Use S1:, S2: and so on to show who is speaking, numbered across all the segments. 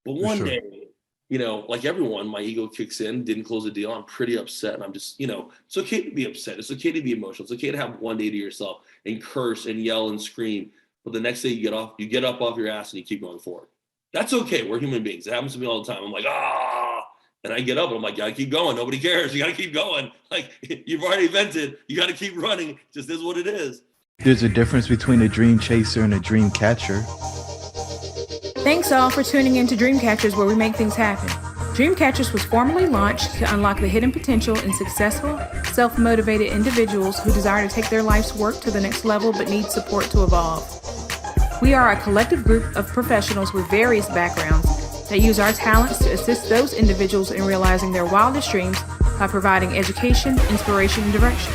S1: But one day, like everyone, my ego kicks in, didn't close the deal. I'm pretty upset. And I'm just, it's okay to be upset. It's okay to be emotional. It's okay to have one day to yourself and curse and yell and scream. But the next day you get up off your ass and you keep going forward. That's okay. We're human beings. It happens to me all the time. I'm like, and I get up and I'm like, gotta keep going. Nobody cares. You gotta keep going. Like, you've already vented. You gotta keep running. It just is what it is.
S2: There's a difference between a dream chaser and a dream catcher.
S3: Thanks all for tuning in to Dreamcatchers, where we make things happen. Dreamcatchers was formally launched to unlock the hidden potential in successful, self-motivated individuals who desire to take their life's work to the next level but need support to evolve. We are a collective group of professionals with various backgrounds that use our talents to assist those individuals in realizing their wildest dreams by providing education, inspiration, and direction.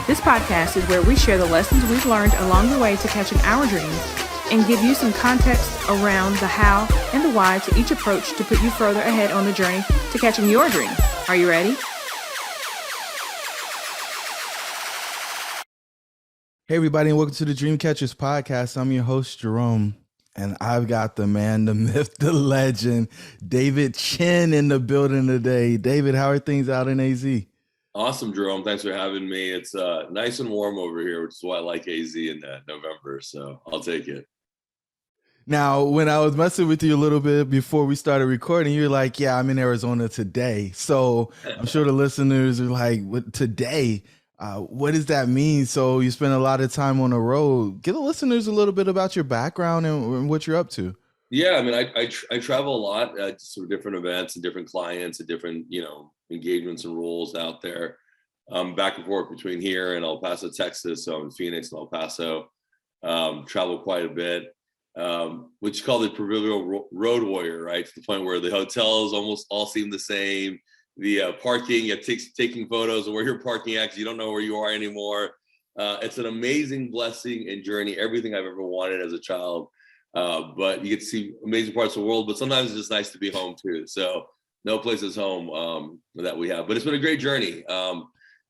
S3: This podcast is where we share the lessons we've learned along the way to catching our dreams and give you some context around the how and the why to each approach to put you further ahead on the journey to catching your dream. Are you ready?
S2: Hey everybody, and welcome to the Dreamcatchers podcast. I'm your host, Jerome, and I've got the man, the myth, the legend, David Chen in the building today. David, how are things out in AZ?
S1: Awesome, Jerome. Thanks for having me. It's nice and warm over here, which is why I like AZ in November, so I'll take it.
S2: Now, when I was messing with you a little bit before we started recording, you're like, yeah, I'm in Arizona today. So I'm sure the listeners are like, what today? What does that mean? So you spend a lot of time on the road. Give the listeners a little bit about your background and what you're up to.
S1: Yeah, I mean, I travel a lot to sort of different events and different clients and different, engagements and roles out there. Back and forth between here and El Paso, Texas. So I'm in Phoenix and El Paso. Travel quite a bit. Which you call the proverbial road warrior, right? To the point where the hotels almost all seem the same. The parking, you taking photos of where you're parking at because you don't know where you are anymore. It's an amazing blessing and journey, everything I've ever wanted as a child. But you get to see amazing parts of the world, but sometimes it's just nice to be home too. So no place is home that we have, but it's been a great journey. A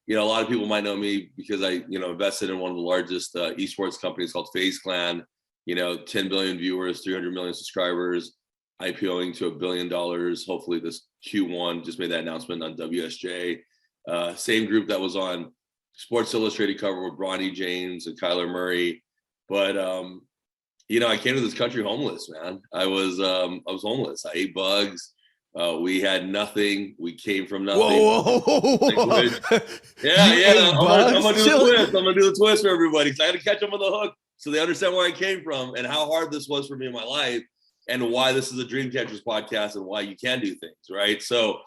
S1: lot of people might know me because I, invested in one of the largest esports companies called Faze Clan. 10 billion viewers, 300 million subscribers, IPOing to $1 billion. Hopefully this Q1, just made that announcement on WSJ. Same group that was on Sports Illustrated cover with Bronny James and Kyler Murray. But, I came to this country homeless, man. I was homeless. I ate bugs. We had nothing. We came from nothing.
S2: Whoa.
S1: Yeah. I'm gonna do the twist. I'm gonna do the twist for everybody. So I had to catch them on the hook so they understand where I came from and how hard this was for me in my life and why this is a Dreamcatchers podcast and why you can do things, right? So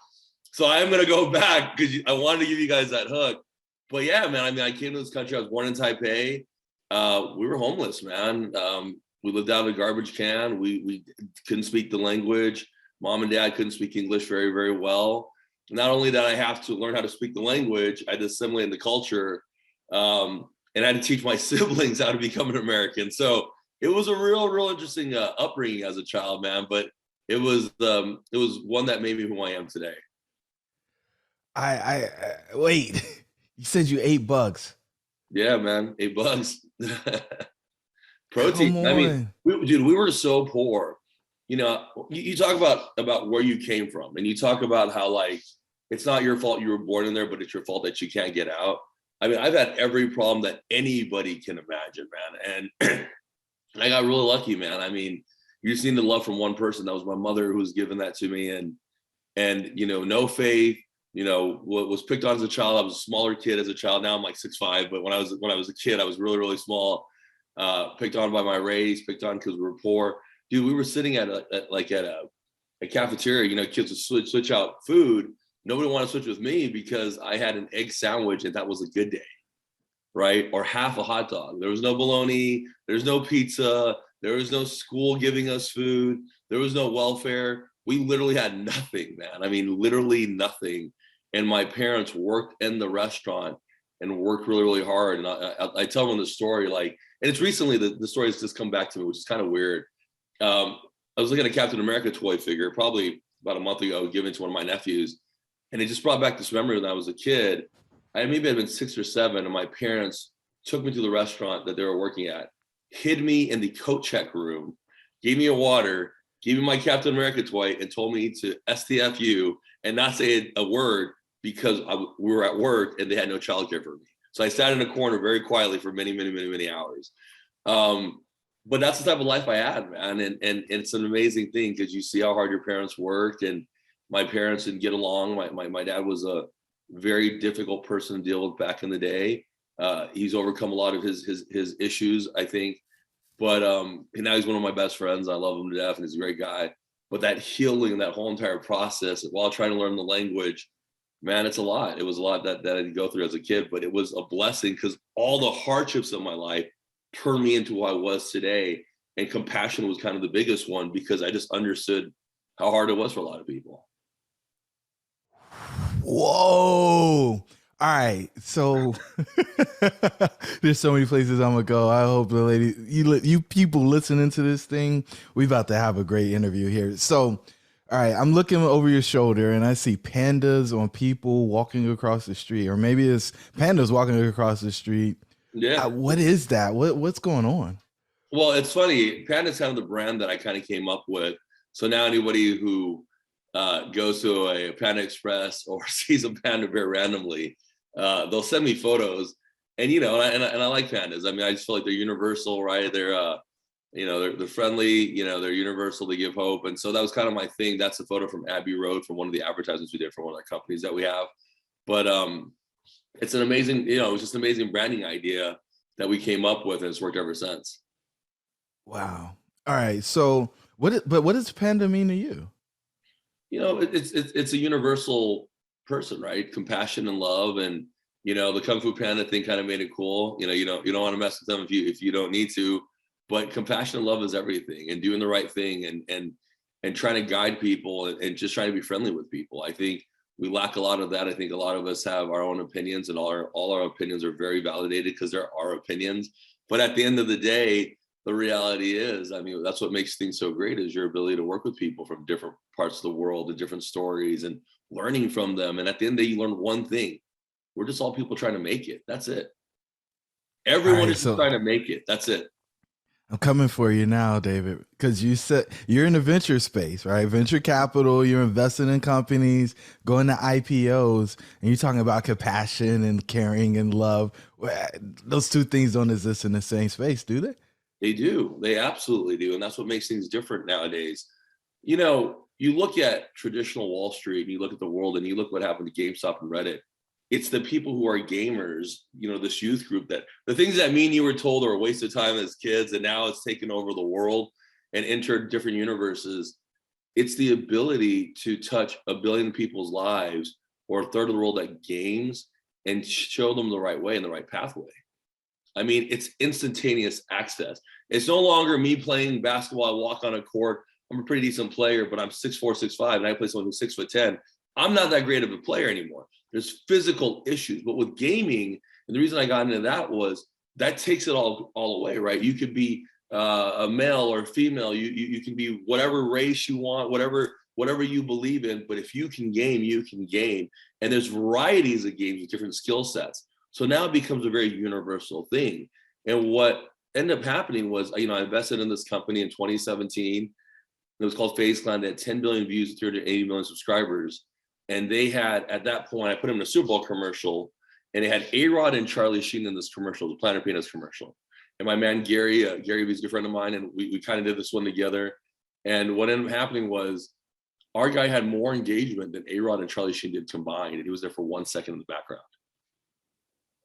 S1: I'm gonna go back because I wanted to give you guys that hook. But yeah, man, I mean, I came to this country. I was born in Taipei. We were homeless, man. We lived out of a garbage can. We couldn't speak the language. Mom and Dad couldn't speak English very, very well. Not only did I have to learn how to speak the language, I had to assimilate in the culture, and I had to teach my siblings how to become an American. So it was a real interesting upbringing as a child, man. But it was one that made me who I am today.
S2: I wait. You said you ate bugs.
S1: Yeah, man, ate bugs. Protein. I mean, we were so poor. You talk about where you came from, and you talk about how like it's not your fault you were born in there, but it's your fault that you can't get out. I mean, I've had every problem that anybody can imagine, man, and I got really lucky, man. I mean, you just need the love from one person. That was my mother who was giving that to me, and no faith. Was picked on as a child. I was a smaller kid as a child. Now I'm like 6'5", but when I was a kid, I was really small. Picked on by my race, picked on because we were poor. Dude, we were sitting at a cafeteria, kids would switch out food. Nobody wanted to switch with me because I had an egg sandwich and that was a good day, right? Or half a hot dog. There was no bologna, there's no pizza, there was no school giving us food, there was no welfare. We literally had nothing, man. I mean, literally nothing. And my parents worked in the restaurant and worked really hard. And I tell them the story, like, and it's recently the story has just come back to me, which is kind of weird. I was looking at a Captain America toy figure probably about a month ago, given to one of my nephews. And it just brought back this memory when I was a kid. Maybe I'd been 6 or 7, and my parents took me to the restaurant that they were working at, hid me in the coat check room, gave me a water, gave me my Captain America toy and told me to STFU and not say a word because we were at work and they had no childcare for me. So I sat in a corner very quietly for many, many, many, many hours. But that's the type of life I had, man. And it's an amazing thing because you see how hard your parents worked, and my parents didn't get along. My dad was a very difficult person to deal with back in the day. He's overcome a lot of his issues, I think. But now he's one of my best friends. I love him to death, and he's a great guy. But that healing, that whole entire process while trying to learn the language, man, it's a lot. It was a lot that I had to go through as a kid, but it was a blessing because all the hardships of my life turned me into who I was today. And compassion was kind of the biggest one because I just understood how hard it was for a lot of people.
S2: Whoa. All right. So there's so many places I'm gonna go. I hope the lady, you people listening to this thing, we about to have a great interview here. So, all right, I'm looking over your shoulder and I see pandas on people walking across the street, or maybe it's pandas walking across the street.
S1: Yeah.
S2: What is that? What's going on? Well,
S1: it's funny. Panda's kind of the brand that I kind of came up with. So now anybody who goes to a Panda Express or sees a panda bear randomly, they'll send me photos. And, and I like pandas. I mean, I just feel like they're universal, right? They're, they're friendly, they're universal, they give hope. And so that was kind of my thing. That's a photo from Abbey Road from one of the advertisements we did for one of our companies that we have. But it's an amazing, it was just an amazing branding idea that we came up with, and it's worked ever since.
S2: Wow. All right. So what does panda mean to you?
S1: It's a universal person, right? Compassion and love. And, the Kung Fu Panda thing kind of made it cool. You don't want to mess with them if you don't need to, but compassion and love is everything, and doing the right thing and trying to guide people and just trying to be friendly with people. I think we lack a lot of that. I think a lot of us have our own opinions, and all our opinions are very validated because they're our opinions. But at the end of the day, the reality is, I mean, that's what makes things so great, is your ability to work with people from different parts of the world and different stories and learning from them. And at the end of the day, you learn one thing. We're just all people trying to make it. That's it. Everyone is just trying to make it. That's it.
S2: I'm coming for you now, David, because you said you're in the venture space, right? Venture capital, you're investing in companies, going to IPOs, and you're talking about compassion and caring and love. Those two things don't exist in the same space, do they?
S1: They do. They absolutely do. And that's what makes things different nowadays. You look at traditional Wall Street, and you look at the world, and you look what happened to GameStop and Reddit. It's the people who are gamers, this youth group, that the things that me and you were told are a waste of time as kids, and now it's taken over the world and entered different universes. It's the ability to touch 1 billion people's lives, or a third of the world, at games, and show them the right way and the right pathway. I mean, it's instantaneous access. It's no longer me playing basketball. I walk on a court. I'm a pretty decent player, but I'm 6'4", 6'5", and I play someone who's 6'10". I'm not that great of a player anymore. There's physical issues. But with gaming, and the reason I got into that was that takes it all away, right? You could be a male or female. You can be whatever race you want, whatever you believe in. But if you can game, you can game. And there's varieties of games with different skill sets. So now it becomes a very universal thing. And what ended up happening was, I invested in this company in 2017. It was called Faze Clan. They had 10 billion views, 380 million subscribers. And they had, at that point, I put them in a Super Bowl commercial, and they had A-Rod and Charlie Sheen in this commercial, the Planet Peanuts commercial. And my man, Gary, he's a good friend of mine, and we kind of did this one together. And what ended up happening was our guy had more engagement than A-Rod and Charlie Sheen did combined, and he was there for 1 second in the background.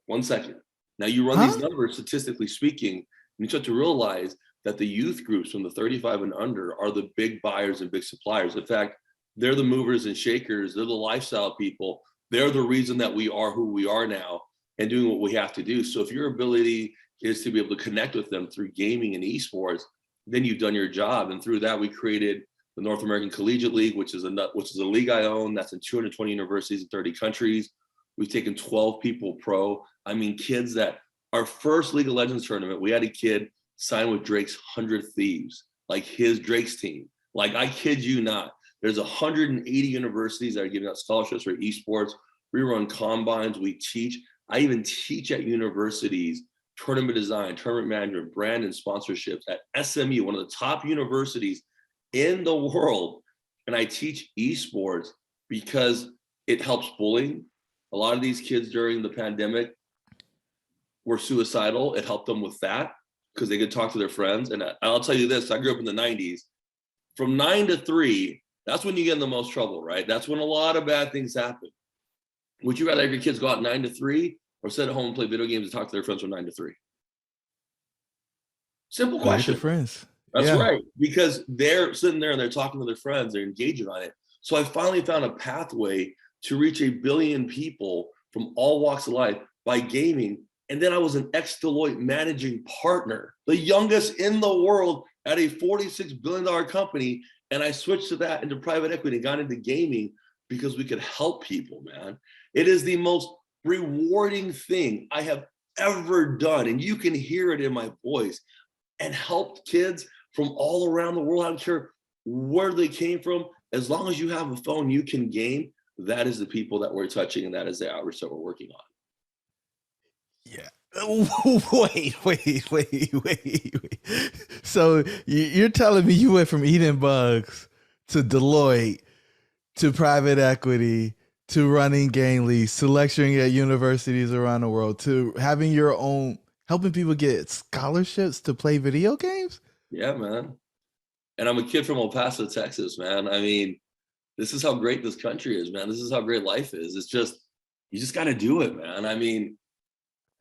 S1: 1 second. Now you run these numbers, statistically speaking, and you start to realize that the youth groups from the 35 and under are the big buyers and big suppliers. In fact, they're the movers and shakers. They're the lifestyle people. They're the reason that we are who we are now and doing what we have to do. So if your ability is to be able to connect with them through gaming and esports, then you've done your job. And through that, we created the North American Collegiate League, which is a league I own. That's in 220 universities in 30 countries. We've taken 12 people pro. I mean, kids that our first League of Legends tournament, we had a kid sign with Drake's 100 Thieves, like his Drake's team. Like, I kid you not. There's 180 universities that are giving out scholarships for esports. We run combines, we teach. I even teach at universities, tournament design, tournament management, brand and sponsorships at SMU, one of the top universities in the world. And I teach esports because it helps bullying. A lot of these kids during the pandemic were suicidal. It helped them with that because they could talk to their friends. And I'll tell you this, I grew up in the 90s. From 9 to 3, that's when you get in the most trouble, right? That's when a lot of bad things happen. Would you rather have your kids go out 9 to 3 or sit at home and play video games and talk to their friends from 9 to 3? Simple question.
S2: With your friends.
S1: That's right. Because they're sitting there and they're talking to their friends, they're engaging on it. So I finally found a pathway to reach 1 billion people from all walks of life by gaming. And then I was an ex-Deloitte managing partner, the youngest in the world at a $46 billion company. And I switched to that into private equity and got into gaming because we could help people, man. It is the most rewarding thing I have ever done. And you can hear it in my voice, and helped kids from all around the world. I don't care where they came from. As long as you have a phone, you can game. That is the people that we're touching, and that is the outreach that we're working on.
S2: Yeah. Wait. So you're telling me you went from eating bugs to Deloitte to private equity to running game leagues to lecturing at universities around the world to having your own, helping people get scholarships to play video games?
S1: Yeah, man. And I'm a kid from El Paso, Texas, man. I mean, this is how great this country is, man. This is how great life is. It's just, you just got to do it, man. I mean,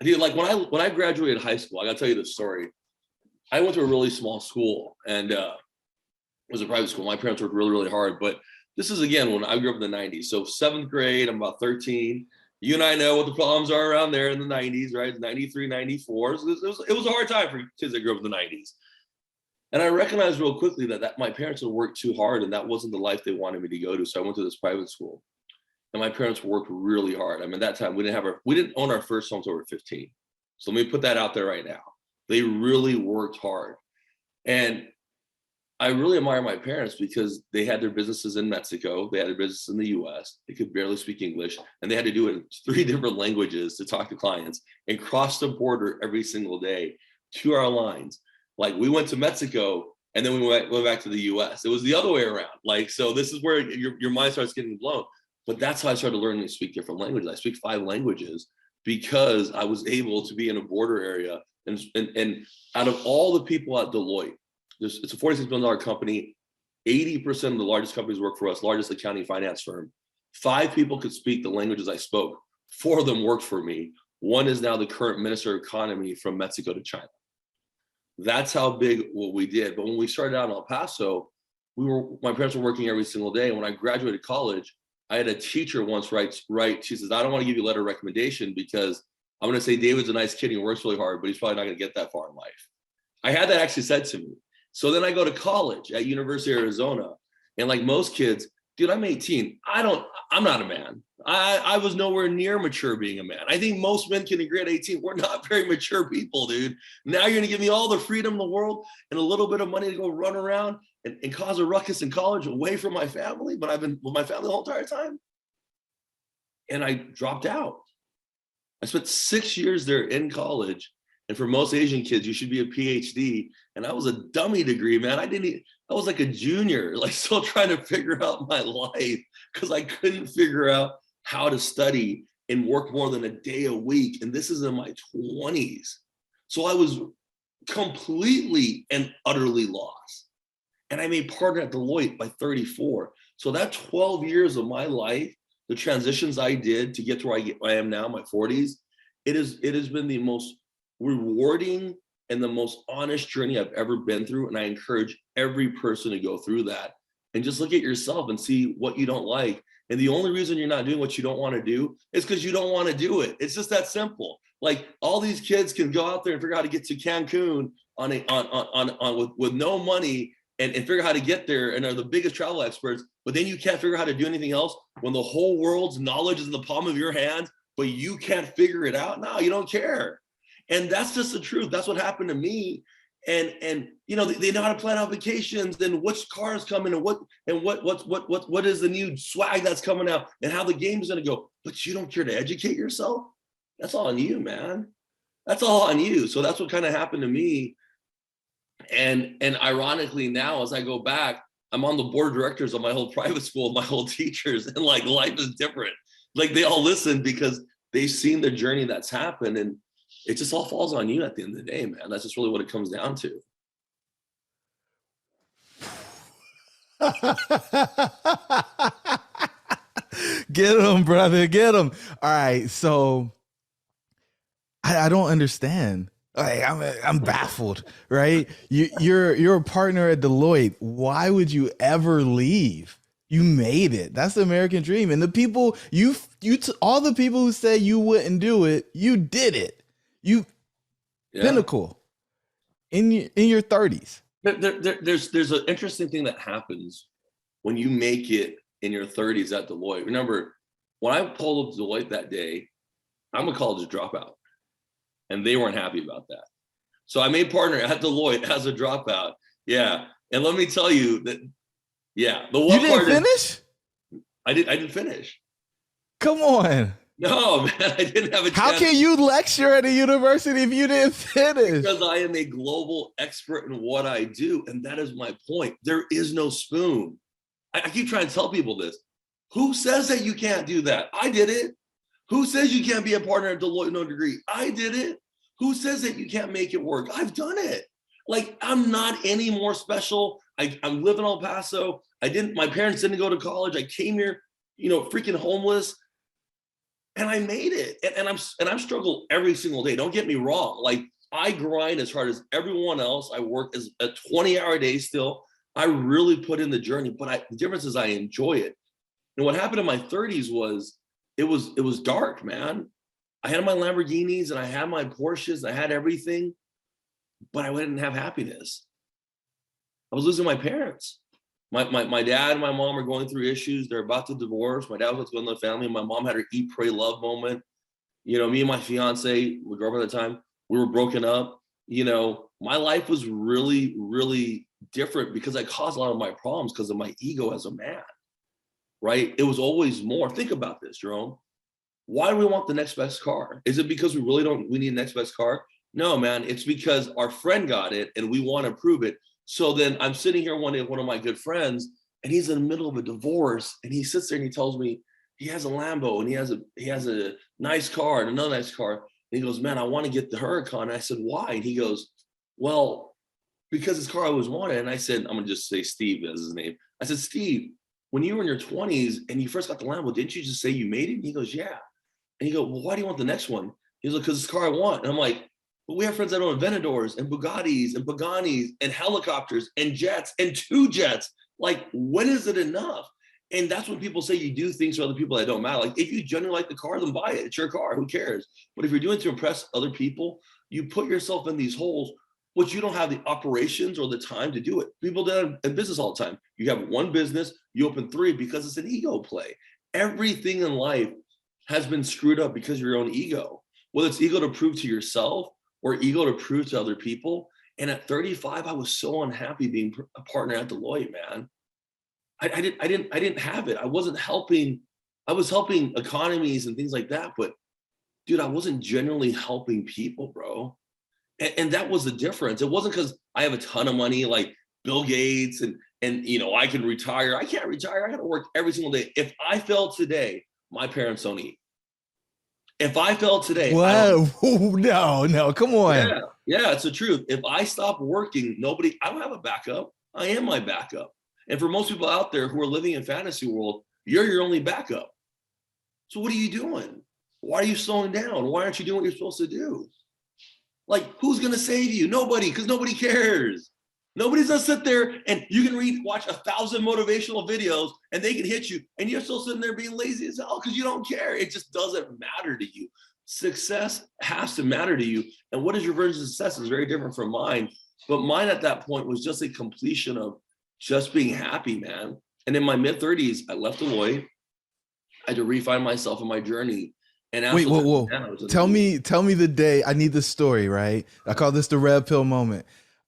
S1: dude, like when I graduated high school, I got to tell you this story. I went to a really small school, and it was a private school. My parents worked really, really hard. But this is, again, when I grew up in the 90s. So 7th grade, I'm about 13. You and I know what the problems are around there in the 90s, right? 93, 94. So it was a hard time for kids that grew up in the 90s. And I recognized real quickly that my parents had worked too hard, and that wasn't the life they wanted me to go to. So I went to this private school, and my parents worked really hard. I mean, that time we didn't own our first home until we were 15. So let me put that out there right now. They really worked hard. And I really admire my parents because they had their businesses in Mexico. They had their business in the US. They could barely speak English, and they had to do it in 3 different languages to talk to clients and cross the border every single day to our lines. Like, we went to Mexico and then we went back to the US. It was the other way around. Like, so this is where your mind starts getting blown. But that's how I started learning to speak different languages. I speak 5 languages because I was able to be in a border area. And out of all the people at Deloitte, it's a $46 billion company. 80% of the largest companies work for us, largest accounting finance firm. 5 people could speak the languages I spoke. 4 of them worked for me. 1 is now the current minister of economy from Mexico to China. That's how big what we did. But when we started out in El Paso, my parents were working every single day. And when I graduated college, I had a teacher once write, she says, I don't want to give you a letter of recommendation because I'm going to say David's a nice kid and he works really hard, but he's probably not going to get that far in life. I had that actually said to me. So then I go to college at University of Arizona, and like most kids, dude, I'm 18. I'm not a man. I was nowhere near mature being a man. I think most men can agree at 18. We're not very mature people, dude. Now you're gonna give me all the freedom in the world and a little bit of money to go run around and cause a ruckus in college away from my family, but I've been with my family the whole entire time. And I dropped out. I spent 6 years there in college. And for most Asian kids, you should be a PhD. And I was a dummy degree, man. I was like a junior, like still trying to figure out my life because I couldn't figure out how to study and work more than a day a week. And this is in my 20s. So I was completely and utterly lost. And I made partner at Deloitte by 34. So that 12 years of my life, the transitions I did to get to where I am now, my 40s, it has been the most rewarding and the most honest journey I've ever been through. And I encourage every person to go through that and just look at yourself and see what you don't like. And the only reason you're not doing what you don't want to do is because you don't want to do it. It's just that simple. Like, all these kids can go out there and figure out how to get to Cancun with no money and figure out how to get there and are the biggest travel experts, but then you can't figure out how to do anything else when the whole world's knowledge is in the palm of your hands, but you can't figure it out. No, you don't care. And that's just the truth. That's what happened to me. And you know, they know how to plan out vacations and which car is coming and what is the new swag that's coming out and how the game is going to go. But you don't care to educate yourself. That's all on you, man. That's all on you. So that's what kind of happened to me. And ironically, now as I go back, I'm on the board of directors of my whole private school, my whole teachers, and like life is different. Like they all listen because they've seen the journey that's happened, and it just all falls on you at the end of the day, man. That's just really what it comes down to.
S2: Get him, brother. Get him. All right. So I don't understand. Like I'm baffled, right? You're a partner at Deloitte. Why would you ever leave? You made it. That's the American dream. And the people all the people who say you wouldn't do it, you did it. Pinnacle in your 30s.
S1: There's an interesting thing that happens when you make it in your 30s at Deloitte. Remember, when I pulled up Deloitte that day, I'm a college dropout, and they weren't happy about that. So I made partner at Deloitte as a dropout. Yeah, and let me tell you that. Yeah, the one
S2: you didn't finish.
S1: I didn't finish.
S2: Come on.
S1: No, man, I didn't have a chance.
S2: How can you lecture at a university if you didn't finish?
S1: Because I am a global expert in what I do, and that is my point. There is no spoon. I keep trying to tell people this. Who says that you can't do that? I did it. Who says you can't be a partner at Deloitte, no degree? I did it. Who says that you can't make it work? I've done it. Like, I'm not any more special. I'm living in El Paso. My parents didn't go to college. I came here, freaking homeless, and I made it. And I'm struggled every single day. Don't get me wrong. Like, I grind as hard as everyone else. I work as a 20-hour day still. I really put in the journey, but the difference is I enjoy it. And what happened in my 30s was it was dark, man. I had my Lamborghinis and I had my Porsches. I had everything, but I didn't have happiness. I was losing my parents. My dad and my mom are going through issues. They're about to divorce. My dad was going to the family. My mom had her eat, pray, love moment. Me and my fiance, my girlfriend at the time, we were broken up. My life was really, really different because I caused a lot of my problems because of my ego as a man, right? It was always more. Think about this, Jerome. Why do we want the next best car? Is it because we need the next best car? No, man, it's because our friend got it and we want to prove it. So then I'm sitting here one day with one of my good friends, and he's in the middle of a divorce, and he sits there and he tells me he has a Lambo and he has a nice car and another nice car. And he goes, man, I want to get the Huracan. And I said, why? And he goes, well, because this car I always wanted. And I said, I'm gonna just say Steve as his name. I said, Steve, when you were in your 20s and you first got the Lambo, didn't you just say you made it? And he goes, yeah. And he goes, well, why do you want the next one? He's like, because it's the car I want. And I'm like, but we have friends that own Aventadors and Bugattis and Paganis and helicopters and jets and 2 jets. Like, when is it enough? And that's when people say you do things for other people that don't matter. Like, if you genuinely like the car, then buy it. It's your car. Who cares? But if you're doing it to impress other people, you put yourself in these holes, but you don't have the operations or the time to do it. People do it in business all the time. You have one business, you open 3 because it's an ego play. Everything in life has been screwed up because of your own ego, whether it's ego to prove to yourself or ego to prove to other people. And at 35, I was so unhappy being a partner at Deloitte, man. I didn't have it. I wasn't helping. I was helping economies and things like that, but dude, I wasn't genuinely helping people, bro. And that was the difference. It wasn't because I have a ton of money like Bill Gates and I can retire. I can't retire. I got to work every single day. If I fail today, my parents don't eat. If I fail today,
S2: no, come on.
S1: Yeah, it's the truth. If I stop working, I don't have a backup. I am my backup. And for most people out there who are living in fantasy world, you're your only backup. So what are you doing? Why are you slowing down? Why aren't you doing what you're supposed to do? Like, who's going to save you? Nobody, because nobody cares. Nobody's going to sit there and you can watch 1,000 motivational videos and they can hit you and you're still sitting there being lazy as hell because you don't care. It just doesn't matter to you. Success has to matter to you. And what is your version of success is very different from mine. But mine at that point was just a completion of just being happy, man. And in my mid-30s, I left Deloitte. I had to refine myself in my journey. And
S2: wait, whoa. Tell me the day. I need the story, right? I call this the red pill moment.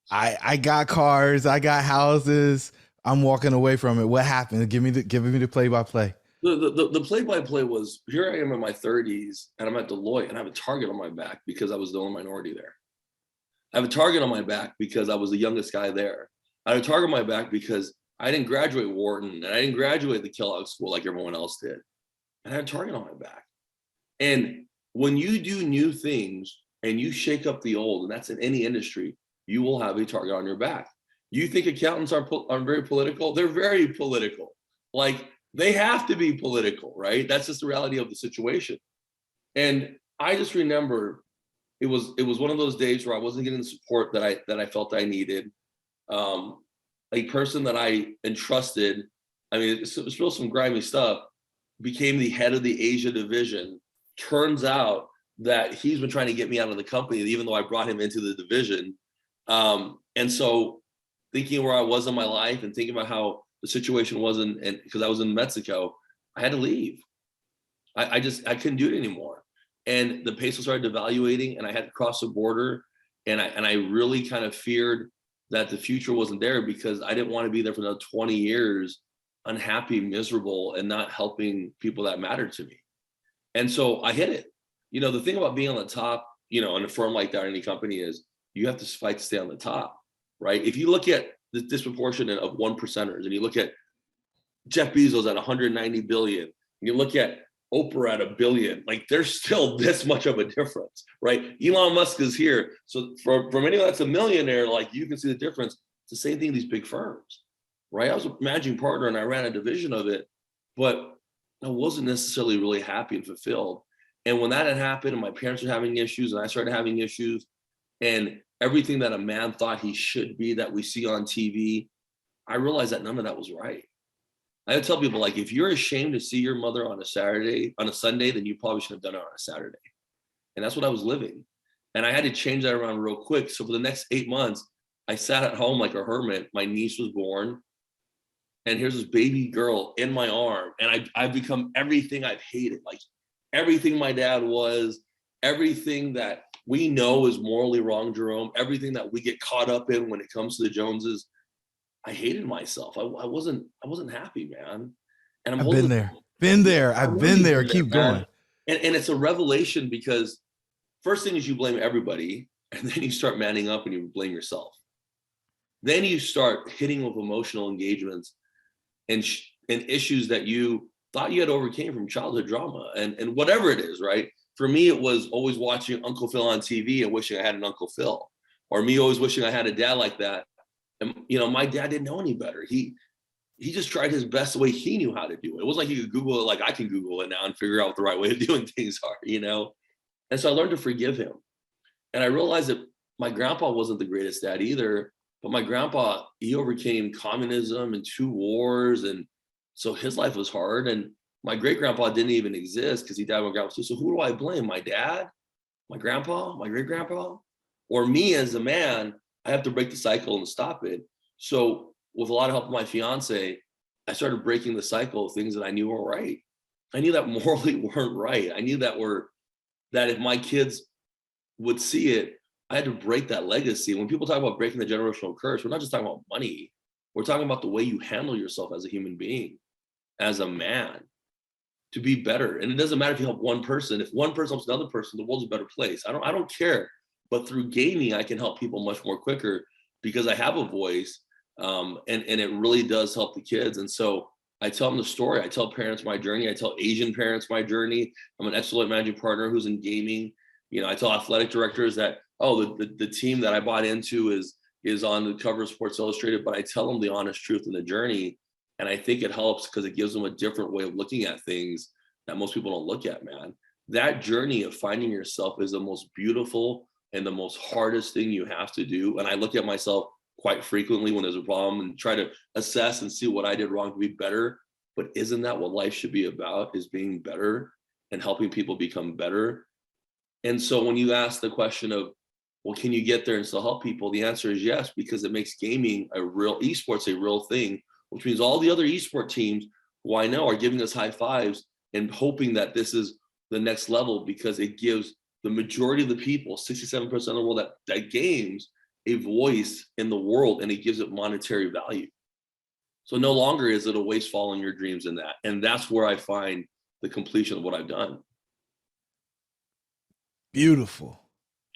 S2: I got cars, I got houses. I'm walking away from it. What happened? Give me the play-by-play.
S1: The play-by-play was, here I am in my 30s and I'm at Deloitte and I have a target on my back because I was the only minority there. I have a target on my back because I was the youngest guy there. I have a target on my back because I didn't graduate Wharton, and I didn't graduate the Kellogg School like everyone else did. And I had a target on my back. And when you do new things and you shake up the old, and that's in any industry, you will have a target on your back. You think accountants are very political? They're very political. Like, they have to be political, right? That's just the reality of the situation. And I just remember it was one of those days where I wasn't getting the support that I felt I needed. A person that I entrusted, I mean, it was still some grimy stuff, became the head of the Asia division. Turns out that he's been trying to get me out of the company, even though I brought him into the division. And so thinking where I was in my life and thinking about how the situation was, and because I was in Mexico, I had to leave. I couldn't do it anymore. And the peso started devaluating, and I had to cross the border. And I really kind of feared that the future wasn't there, because I didn't want to be there for another 20 years, unhappy, miserable, and not helping people that mattered to me. And so I hit it. You know, the thing about being on the top, you know, in a firm like that, or any company, is you have to fight to stay on the top, right? If you look at the disproportionate of 1%ers, and you look at Jeff Bezos at 190 billion, and you look at Oprah at $1 billion, like, there's still this much of a difference, right? Elon Musk is here. So from anyone that's a millionaire, like, you can see the difference. It's the same thing in these big firms, right? I was a managing partner and I ran a division of it, but I wasn't necessarily really happy and fulfilled. And when that had happened, and my parents were having issues, and I started having issues, and everything that a man thought he should be that we see on TV, I realized that none of that was right. I would tell people, like, if you're ashamed to see your mother on a Sunday, then you probably should have done it on a Saturday. And that's what I was living. And I had to change that around real quick. So for the next 8 months, I sat at home like a hermit. My niece was born, and here's this baby girl in my arm. And I've become everything I've hated, like everything my dad was, everything that we know is morally wrong, Jerome, everything that we get caught up in when it comes to the Joneses. I hated myself. I wasn't happy, man. And
S2: I've been there. I've been there. Keep going.
S1: And it's a revelation, because first thing is you blame everybody, and then you start manning up and you blame yourself. Then you start hitting with emotional engagements and issues that you thought you had overcame from childhood drama and whatever it is, right? For me, it was always watching Uncle Phil on TV and wishing I had an Uncle Phil, or me always wishing I had a dad like that. And, you know, my dad didn't know any better. He just tried his best the way he knew how to do it. It wasn't like he could Google it like I can Google it now and figure out what the right way of doing things are, you know? And so I learned to forgive him. And I realized that my grandpa wasn't the greatest dad either, but my grandpa, he overcame communism and 2 wars. And so his life was hard. And my great grandpa didn't even exist because he died when grandpa was 2. So who do I blame? My dad, my grandpa, my great grandpa, or me as a man? I have to break the cycle and stop it. So with a lot of help of my fiance, I started breaking the cycle of things that I knew were right. I knew that morally weren't right. I knew that if my kids would see it, I had to break that legacy. When people talk about breaking the generational curse, we're not just talking about money. We're talking about the way you handle yourself as a human being, as a man, to be better. And it doesn't matter if you help one person. If one person helps another person, the world's a better place. I don't care. But through gaming, I can help people much more quicker because I have a voice, and it really does help the kids. And so I tell them the story. I tell parents my journey. I tell Asian parents my journey. I'm an Deloitte managing partner who's in gaming. You know, I tell athletic directors that, the team that I bought into is on the cover of Sports Illustrated, but I tell them the honest truth in the journey. And I think it helps because it gives them a different way of looking at things that most people don't look at, man. That journey of finding yourself is the most beautiful and the most hardest thing you have to do. And I look at myself quite frequently when there's a problem and try to assess and see what I did wrong to be better. But isn't that what life should be about, is being better and helping people become better? And so when you ask the question of, well, can you get there and still help people? The answer is yes, because it makes gaming esports a real thing, which means all the other esport teams who I know are giving us high fives and hoping that this is the next level, because it gives the majority of the people, 67% of the world that games, a voice in the world, and it gives it monetary value. So no longer is it a waste following your dreams in that. And that's where I find the completion of what I've done.
S2: Beautiful.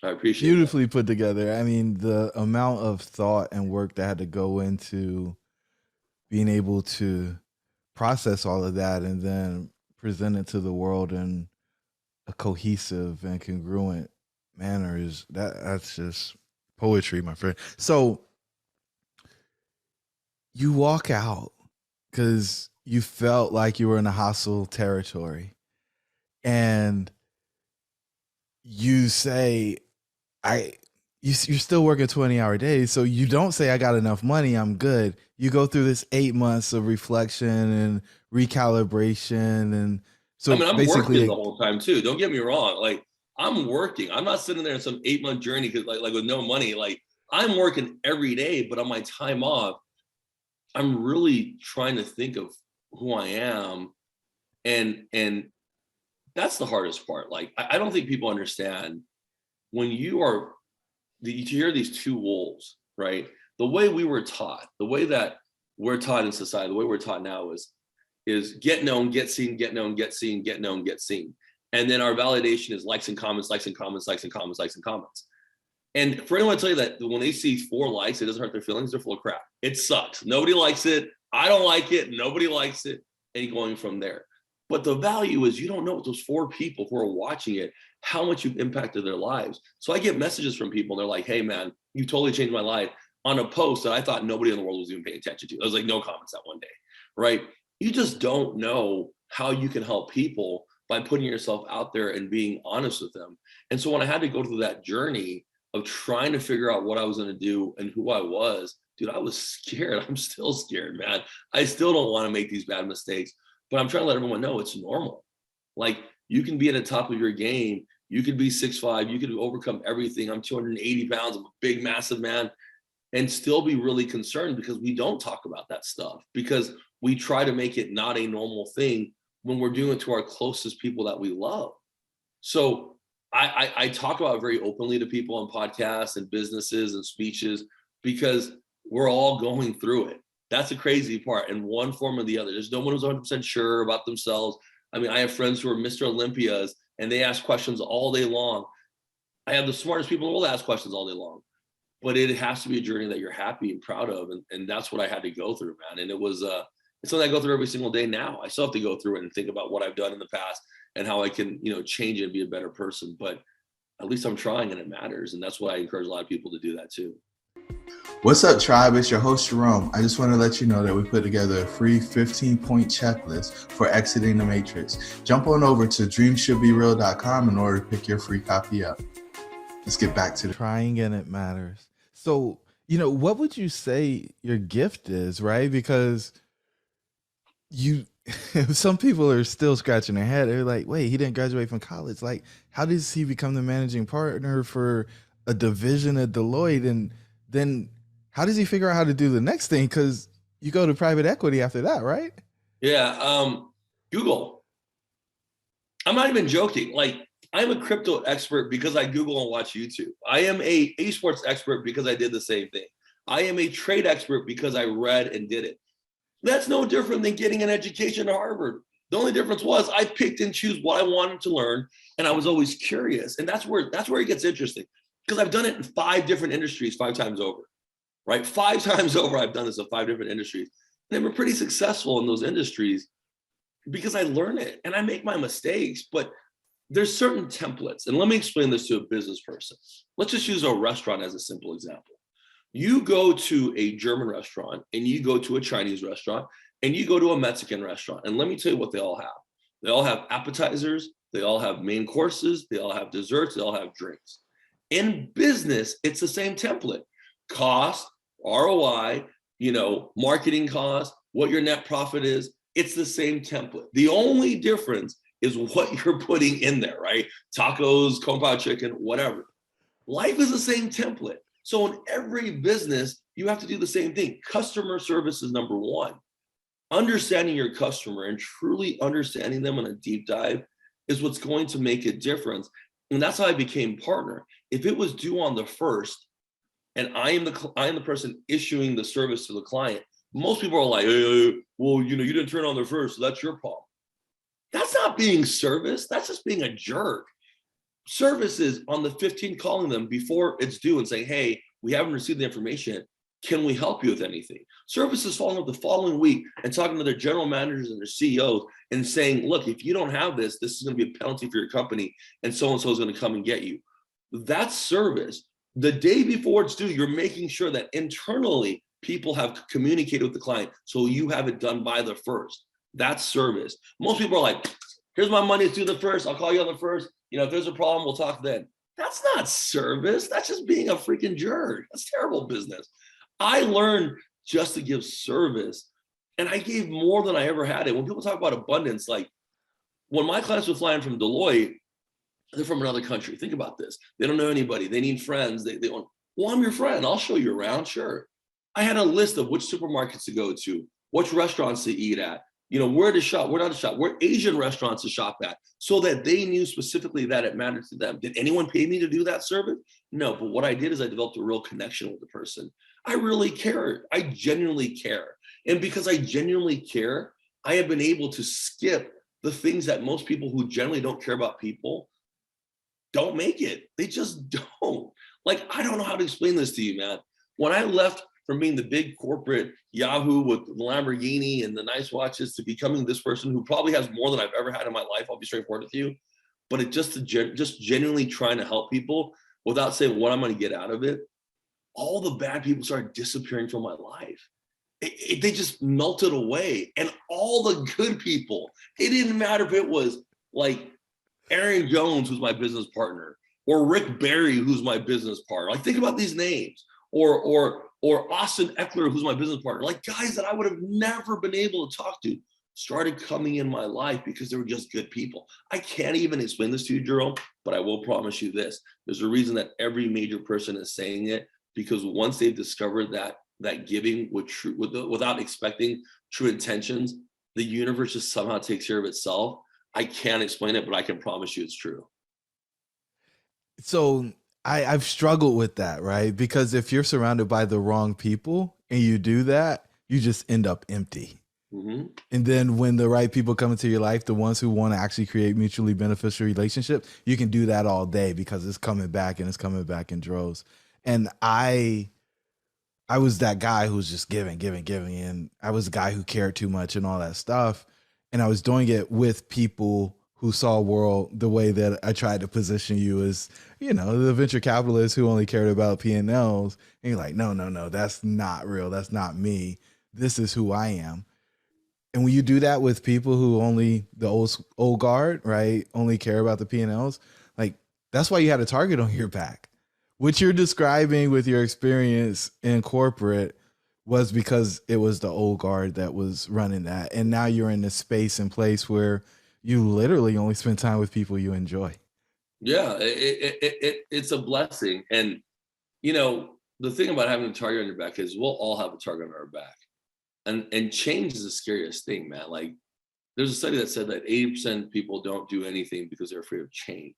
S1: I appreciate
S2: Beautifully put together. I mean, the amount of thought and work that had to go into being able to process all of that and then present it to the world in a cohesive and congruent manner that's just poetry, my friend. So you walk out because you felt like you were in a hostile territory, and you say, you're still working 20-hour days. So you don't say, I got enough money, I'm good. You go through this 8 months of reflection and recalibration. And so
S1: I mean, I'm
S2: basically
S1: working the whole time too. Don't get me wrong. Like, I'm working. I'm not sitting there in some 8-month journey because like with no money. Like, I'm working every day, but on my time off, I'm really trying to think of who I am. And that's the hardest part. Like, I don't think people understand when you hear these two wolves, right? The way we were taught, the way that we're taught in society, the way we're taught now is get known, get seen, get known, get seen, get known, get seen. And then our validation is likes and comments, likes and comments, likes and comments, likes and comments. And for anyone to tell you that when they see 4 likes, it doesn't hurt their feelings, they're full of crap. It sucks. Nobody likes it. I don't like it. Nobody likes it. And going from there. But the value is you don't know what those 4 people who are watching it, how much you've impacted their lives. So I get messages from people and they're like, hey man, you totally changed my life, on a post that I thought nobody in the world was even paying attention to. I was like, no comments that one day, right? You just don't know how you can help people by putting yourself out there and being honest with them. And so when I had to go through that journey of trying to figure out what I was going to do and who I was, dude, I was scared. I'm still scared, man. I still don't want to make these bad mistakes, but I'm trying to let everyone know it's normal. Like, you can be at the top of your game. You could be 6'5", you could overcome everything. I'm 280 pounds, I'm a big, massive man, and still be really concerned because we don't talk about that stuff because we try to make it not a normal thing when we're doing it to our closest people that we love. So I talk about it very openly to people on podcasts and businesses and speeches because we're all going through it. That's the crazy part in one form or the other. There's no one who's 100% sure about themselves. I mean, I have friends who are Mr. Olympias and they ask questions all day long. I have the smartest people in the world ask questions all day long, but it has to be a journey that you're happy and proud of. And that's what I had to go through, man. And it was, it's something I go through every single day now. I still have to go through it and think about what I've done in the past and how I can, change it and be a better person. But at least I'm trying and it matters. And that's why I encourage a lot of people to do that too.
S4: What's up, tribe? It's your host, Jerome. I just want to let you know that we put together a free 15-point checklist for exiting the matrix. Jump on over to dreamshouldbereal.com in order to pick your free copy up. Let's get back to
S2: trying and it matters. So, what would you say your gift is, right? Because some people are still scratching their head. They're like, wait, he didn't graduate from college. Like, how does he become the managing partner for a division at Deloitte? And then how does he figure out how to do the next thing? Because you go to private equity after that, right?
S1: Yeah. Google. I'm not even joking. Like, I'm a crypto expert because I Google and watch YouTube. I am a esports expert because I did the same thing. I am a trade expert because I read and did it. That's no different than getting an education at Harvard. The only difference was I picked and choose what I wanted to learn, and I was always curious. And that's where it gets interesting because I've done it in 5 different industries 5 times over, right? 5 times over, I've done this in 5 different industries. And we're pretty successful in those industries because I learn it and I make my mistakes, but there's certain templates. And let me explain this to a business person. Let's just use a restaurant as a simple example. You go to a German restaurant and you go to a Chinese restaurant and you go to a Mexican restaurant. And let me tell you what they all have. They all have appetizers. They all have main courses. They all have desserts. They all have drinks. In business, it's the same template. Cost, ROI, marketing cost, what your net profit is. It's the same template. The only difference is what you're putting in there, right? Tacos, kung pao chicken, whatever. Life is the same template. So in every business, you have to do the same thing. Customer service is number 1. Understanding your customer and truly understanding them in a deep dive is what's going to make a difference. And that's how I became partner. If it was due on the 1st, and I am the person issuing the service to the client, most people are like, well, you didn't turn on the 1st, so that's your problem. That's not being service. That's just being a jerk. Service is on the 15th calling them before it's due and saying, hey, we haven't received the information. Can we help you with anything? Service is following up the following week and talking to their general managers and their CEOs and saying, look, if you don't have this, this is going to be a penalty for your company, and so is going to come and get you. That's service. The day before it's due, you're making sure that internally people have communicated with the client so you have it done by the 1st. That's service. Most people are like, here's my money, it's due the 1st. I'll call you on the 1st. If there's a problem, we'll talk then. That's not service. That's just being a freaking jerk. That's terrible business. I learned just to give service, and I gave more than I ever had it. When people talk about abundance, like when my clients were flying from Deloitte, they're from another country. Think about this. They don't know anybody. They need friends. They want, well, I'm your friend. I'll show you around. Sure. I had a list of which supermarkets to go to, which restaurants to eat at, where to shop, where not to shop, where Asian restaurants to shop at, so that they knew specifically that it mattered to them. Did anyone pay me to do that service? No, but what I did is I developed a real connection with the person. I really care. I genuinely care. And because I genuinely care, I have been able to skip the things that most people who generally don't care about people don't make it. They just don't. Like, I don't know how to explain this to you, man. When I left from being the big corporate Yahoo with the Lamborghini and the nice watches to becoming this person who probably has more than I've ever had in my life, I'll be straightforward with you, but it just genuinely trying to help people without saying what I'm going to get out of it, all the bad people started disappearing from my life. They just melted away. And all the good people, it didn't matter if it was like Aaron Jones, who's my business partner, or Rick Barry, who's my business partner. Like, think about these names. Or Austin Eckler, who's my business partner. Like, guys that I would have never been able to talk to started coming in my life because they were just good people. I can't even explain this to you, Jerome, but I will promise you this. There's a reason that every major person is saying it, because once they've discovered that giving without expecting true intentions, the universe just somehow takes care of itself. I can't explain it, but I can promise you it's true.
S2: So I've struggled with that, right? Because if you're surrounded by the wrong people and you do that, you just end up empty.
S1: Mm-hmm.
S2: And then when the right people come into your life, the ones who want to actually create mutually beneficial relationships, you can do that all day because it's coming back and it's coming back in droves. And I was that guy who was just giving. And I was the guy who cared too much and all that stuff. And I was doing it with people who saw a world the way that I tried to position you as, the venture capitalists who only cared about P&Ls. And you're like, no, that's not real. That's not me. This is who I am. And when you do that with people who only the old guard, right, only care about the P&Ls, like, that's why you had a target on your back. What you're describing with your experience in corporate was because it was the old guard that was running that. And now you're in this space and place where you literally only spend time with people you enjoy.
S1: Yeah, it's a blessing. And, the thing about having a target on your back is we'll all have a target on our back. And change is the scariest thing, man. Like, there's a study that said that 80% of people don't do anything because they're afraid of change.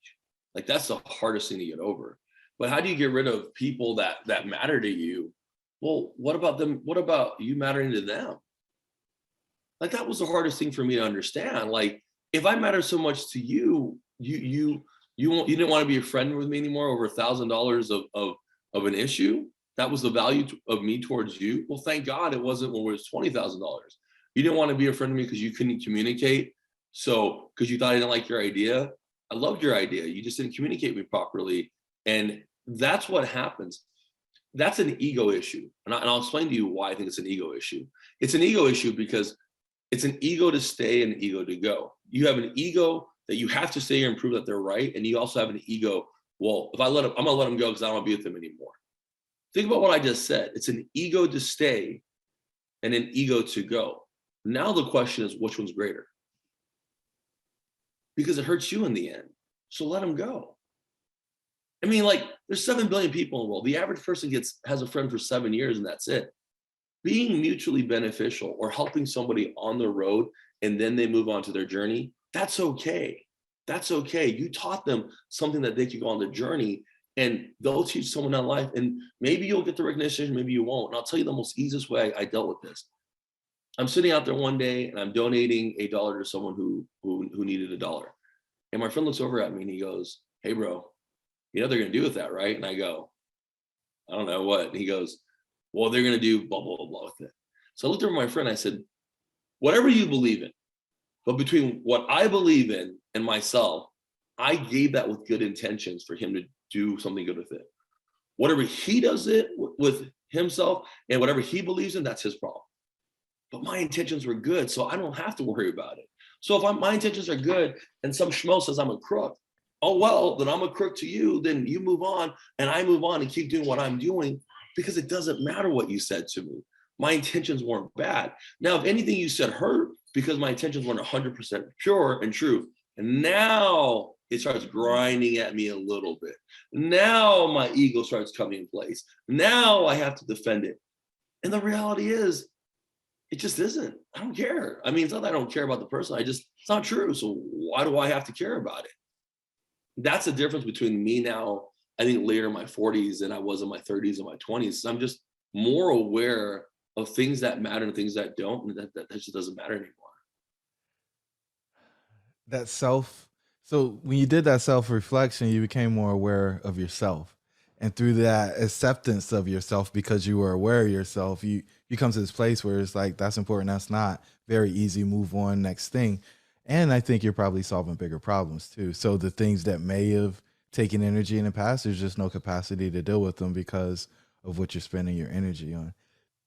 S1: Like, that's the hardest thing to get over. But how do you get rid of people that matter to you? Well, what about them? What about you mattering to them? Like, that was the hardest thing for me to understand. Like, if I matter so much to you, you didn't want to be a friend with me anymore over $1,000 of an issue. That was the value of me towards you. Well, thank God it wasn't when it was $20,000. You didn't want to be a friend of me because you couldn't communicate. So, because you thought I didn't like your idea. I loved your idea. You just didn't communicate with me properly. And that's what happens. That's an ego issue. And I'll explain to you why I think it's an ego issue. It's an ego issue because it's an ego to stay and an ego to go. You have an ego that you have to stay here and prove that they're right. And you also have an ego, well, if I let them, I'm going to let them go because I don't want to be with them anymore. Think about what I just said. It's an ego to stay and an ego to go. Now the question is, which one's greater? Because it hurts you in the end. So let them go. I mean, like, there's 7 billion people in the world. The average person has a friend for 7 years and that's it. Being mutually beneficial or helping somebody on the road and then they move on to their journey, that's okay. That's okay. You taught them something that they could go on the journey and they'll teach someone in life. And maybe you'll get the recognition, maybe you won't. And I'll tell you the most easiest way I dealt with this. I'm sitting out there one day and I'm donating $1 to someone who needed $1. And my friend looks over at me and he goes, "Hey, bro, you know what they're going to do with that, right?" And I go, "I don't know what." And he goes, well, they're going to do blah, blah, blah, blah with it. So I looked over my friend, I said, whatever you believe in, but between what I believe in and myself, I gave that with good intentions for him to do something good with it. Whatever he does it with himself and whatever he believes in, that's his problem. But my intentions were good, so I don't have to worry about it. So if my intentions are good and some schmo says I'm a crook, oh, well, then I'm a crook to you, then you move on and I move on and keep doing what I'm doing, because it doesn't matter what you said to me. My intentions weren't bad. Now, if anything you said hurt, because my intentions weren't 100% pure and true, and now it starts grinding at me a little bit. Now my ego starts coming in place. Now I have to defend it. And the reality is, it just isn't. I don't care. I mean, it's not that I don't care about the person. It's not true. So why do I have to care about it? That's the difference between me now, I think later in my 40s than I was in my 30s and my 20s. I'm just more aware of things that matter and things that don't, and that just doesn't matter anymore.
S2: So when you did that self-reflection, you became more aware of yourself. And through that acceptance of yourself, because you were aware of yourself, you come to this place where it's like, that's important, that's not, very easy, move on, next thing. And I think you're probably solving bigger problems too. So the things that may have taken energy in the past, there's just no capacity to deal with them because of what you're spending your energy on.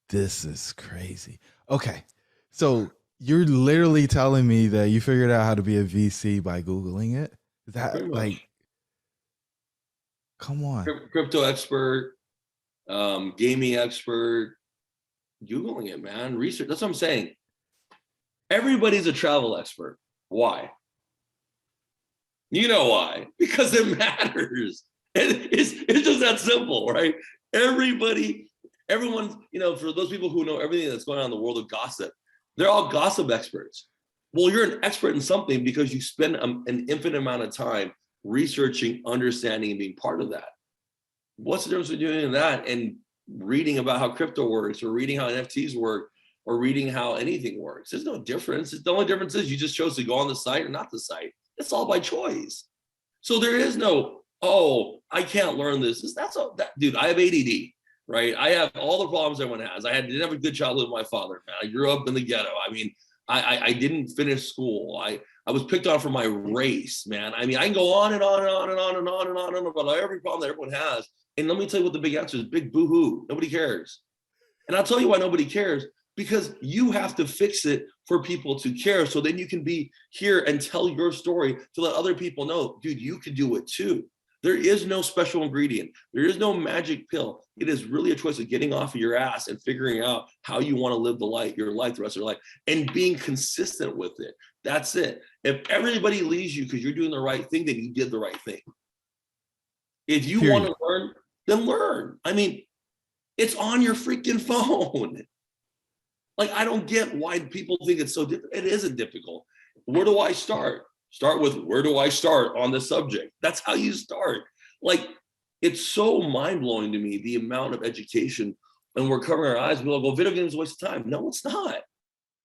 S2: This is crazy. Okay. So you're literally telling me that you figured out how to be a VC by Googling it? Is that like, come on.
S1: Crypto expert, gaming expert, Googling it, man. Research. That's what I'm saying. Everybody's a travel expert. Why? You know why? Because it matters. And it's just that simple, right? Everyone's, for those people who know everything that's going on in the world of gossip, they're all gossip experts. Well, you're an expert in something because you spend an infinite amount of time researching, understanding, and being part of that. What's the difference between doing that and reading about how crypto works, or reading how NFTs work, or reading how anything works? There's no difference. The only difference is you just chose to go on the site or not the site. It's all by choice. So there is no, oh, I can't learn this. Dude, I have ADD, right? I have all the problems everyone has. didn't have a good childhood with my father, man. I grew up in the ghetto. I mean, I didn't finish school. I was picked on for my race, man. I mean, I can go on and on and on and on and on and on and on about every problem that everyone has. And let me tell you what the big answer is: big boo-hoo. Nobody cares. And I'll tell you why nobody cares. Because you have to fix it for people to care. So then you can be here and tell your story to let other people know, dude, you can do it too. There is no special ingredient. There is no magic pill. It is really a choice of getting off of your ass and figuring out how you want to live your life the rest of your life, and being consistent with it. That's it. If everybody leaves you because you're doing the right thing, then you did the right thing. If you want to learn, then learn. I mean, it's on your freaking phone. Like, I don't get why people think it's so difficult. It isn't difficult. Where do I start? Start with, where do I start on this subject? That's how you start. Like, it's so mind-blowing to me, the amount of education, and we're covering our eyes. We're like, well, video games is a waste of time. No, it's not.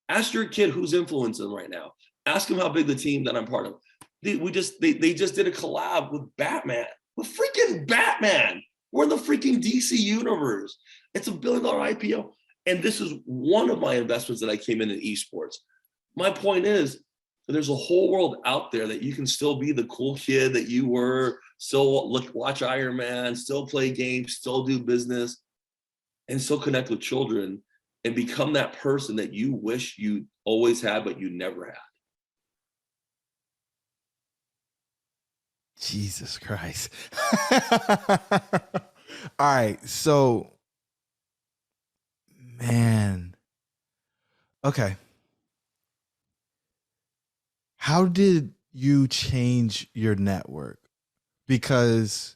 S1: Ask your kid who's influencing them right now. Ask him how big the team that I'm part of. They just did a collab with Batman. With freaking Batman. We're in the freaking DC universe. It's $1 billion IPO. And this is one of my investments that I came in esports. My point is, there's a whole world out there that you can still be the cool kid that you were, still watch Iron Man, still play games, still do business, and still connect with children and become that person that you wish you always had, but you never had.
S2: Jesus Christ. All right. So, man. Okay. How did you change your network? Because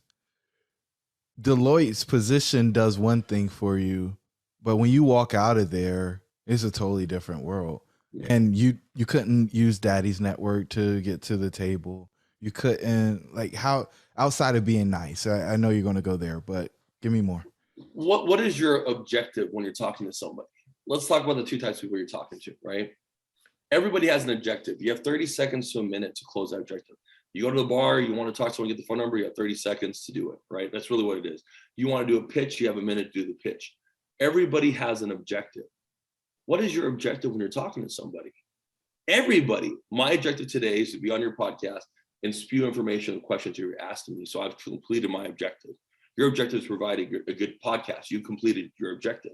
S2: Deloitte's position does one thing for you, but when you walk out of there, it's a totally different world. Yeah. And you couldn't use Daddy's network to get to the table. You couldn't, like, how, outside of being nice, I know you're going to go there, but give me more.
S1: What is your objective when you're talking to somebody? Let's talk about the two types of people you're talking to, right? Everybody has an objective. You have 30 seconds to a minute to close that objective. You go to the bar, you want to talk to someone, get the phone number, you have 30 seconds to do it, right? That's really what it is. You want to do a pitch, you have a minute to do the pitch. Everybody has an objective. What is your objective when you're talking to somebody? Everybody. My objective today is to be on your podcast and spew information and questions you're asking me. So I've completed my objective. Your objective is providing a good podcast. You completed your objective.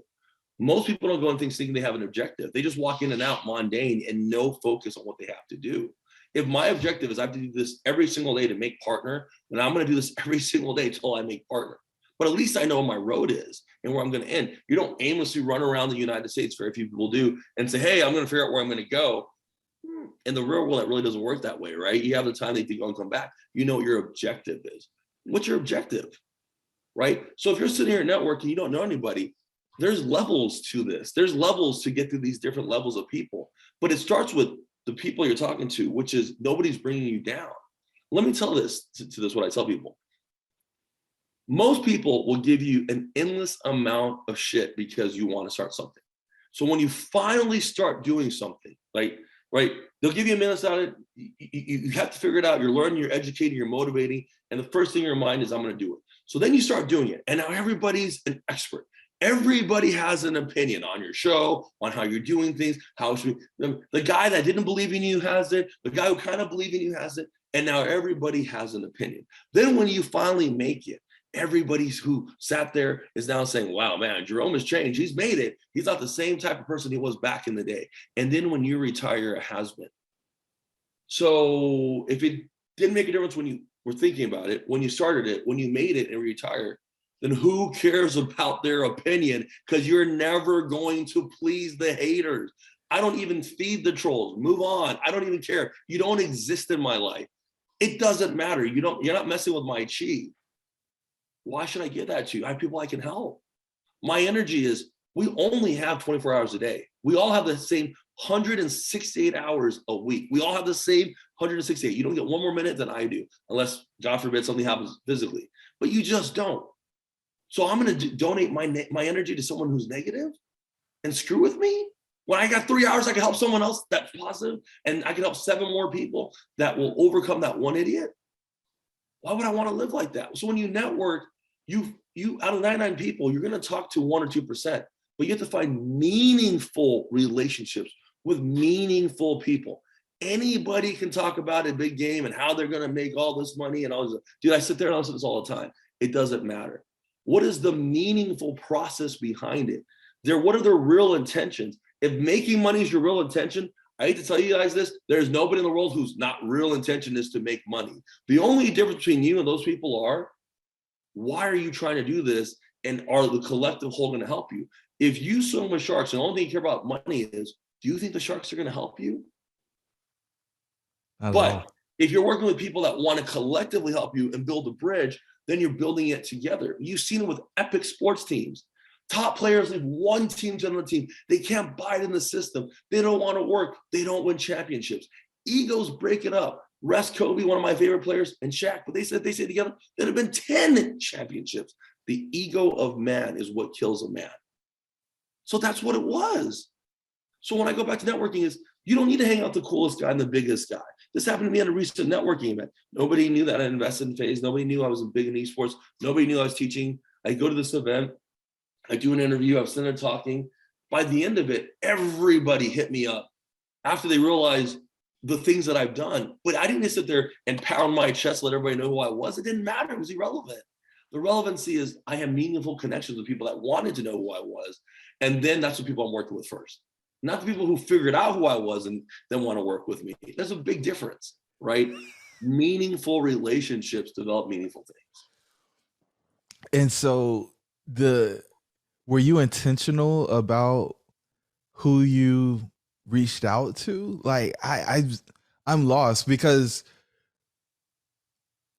S1: Most people don't go into things thinking they have an objective. They just walk in and out mundane and no focus on what they have to do. If my objective is I have to do this every single day to make partner, then I'm going to do this every single day until I make partner. But at least I know what my road is and where I'm going to end. You don't aimlessly run around the United States, very few people do, and say, hey, I'm going to figure out where I'm going to go. In the real world, it really doesn't work that way, right? You have the time that you go and come back. You know what your objective is. What's your objective, right? So if you're sitting here networking, you don't know anybody, there's levels to this. There's levels to get through these different levels of people. But it starts with the people you're talking to, which is nobody's bringing you down. Let me tell this to this, what I tell people. Most people will give you an endless amount of shit because you want to start something. So when you finally start doing something, like, right, they'll give you a minute out of it. You have to figure it out. You're learning, you're educating, you're motivating. And the first thing in your mind is, I'm going to do it. So then you start doing it. And now everybody's an expert. Everybody has an opinion on your show, on how you're doing things, the guy that didn't believe in you has it, the guy who kind of believed in you has it, and now everybody has an opinion. Then when you finally make it, everybody who sat there is now saying, wow, man, Jerome has changed. He's made it. He's not the same type of person he was back in the day. And then when you retire, it has been. So if it didn't make a difference when you were thinking about it, when you started it, when you made it and retired, then who cares about their opinion? Because you're never going to please the haters. I don't even feed the trolls. Move on. I don't even care. You don't exist in my life. It doesn't matter. You're not messing with my chi. Why should I give that to you? I have people I can help. My energy is, we only have 24 hours a day. We all have the same 168 hours a week. We all have the same 168. You don't get one more minute than I do, unless, God forbid, something happens physically. But you just don't. So I'm going to donate my energy to someone who's negative and screw with me? When I got 3 hours, I can help someone else that's positive, and I can help 7 more people that will overcome that one idiot. Why would I want to live like that? So when you network, you out of 99 people, you're going to talk to 1 or 2%, but you have to find meaningful relationships with meaningful people. Anybody can talk about a big game and how they're going to make all this money and all this. Dude, I sit there and listen to this all the time. It doesn't matter. What is the meaningful process behind it? What are their real intentions? If making money is your real intention, I hate to tell you guys this, there's nobody in the world whose not real intention is to make money. The only difference between you and those people are, why are you trying to do this? And are the collective whole going to help you? If you swim with sharks and the only thing you care about money is, do you think the sharks are going to help you? But if you're working with people that want to collectively help you and build a bridge, then you're building it together. You've seen it with epic sports teams. Top players leave one team to another team. They can't buy it in the system. They don't want to work. They don't win championships. Egos break it up. Rest Kobe, one of my favorite players, and Shaq, but they said together, there'd have been 10 championships. The ego of man is what kills a man. So that's what it was. So when I go back to networking is, you don't need to hang out with the coolest guy and the biggest guy. This happened to me at a recent networking event. Nobody knew that I invested in Faze. Nobody knew I was big in esports. Nobody knew I was teaching. I go to this event. I do an interview. I'm sitting there talking. By the end of it, everybody hit me up after they realized the things that I've done. But I didn't just sit there and pound my chest, let everybody know who I was. It didn't matter. It was irrelevant. The relevancy is I have meaningful connections with people that wanted to know who I was. And then that's the people I'm working with first. Not the people who figured out who I was and then want to work with me. There's a big difference, right? Meaningful relationships develop meaningful things.
S2: And so were you intentional about who you reached out to? Like I'm lost because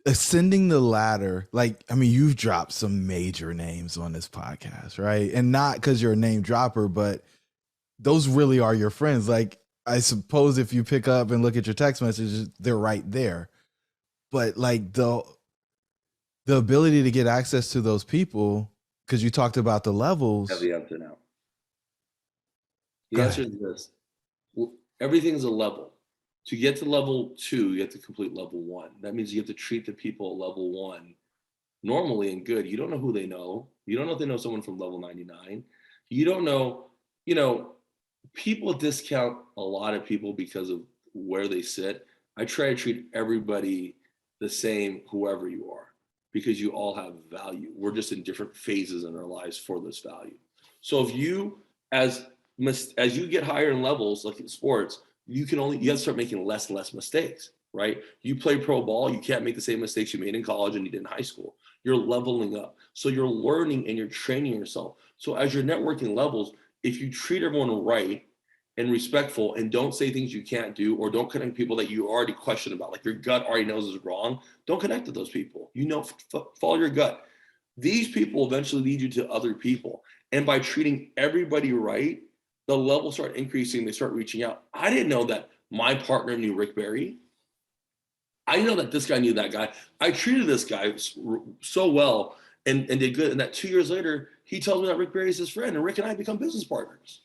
S2: ascending the ladder, like, I mean, you've dropped some major names on this podcast, right? And not because you're a name dropper, but those really are your friends. Like, I suppose if you pick up and look at your text messages, they're right there. But like the ability to get access to those people, because you talked about the levels.
S1: I have the answer now. The answer is this. Everything's a level. To get to level 2, you have to complete level 1. That means you have to treat the people at level 1 normally and good. You don't know who they know. You don't know if they know someone from level 99. You don't know, people discount a lot of people because of where they sit. I try to treat everybody the same, whoever you are, because you all have value. We're just in different phases in our lives for this value. So if you, as you get higher in levels, like in sports, you have to start making less and less mistakes, right? You play pro ball, you can't make the same mistakes you made in college and you did in high school. You're leveling up. So you're learning and you're training yourself. So as your networking levels, if you treat everyone right and respectful and don't say things you can't do, or don't connect with people that you already question about, like your gut already knows is wrong, don't connect with those people. Follow your gut. These people eventually lead you to other people. And by treating everybody right, the levels start increasing, they start reaching out. I didn't know that my partner knew Rick Barry. I know that this guy knew that guy. I treated this guy so well and did good. And that 2 years later, he tells me that Rick Barry is his friend, and Rick and I become business partners.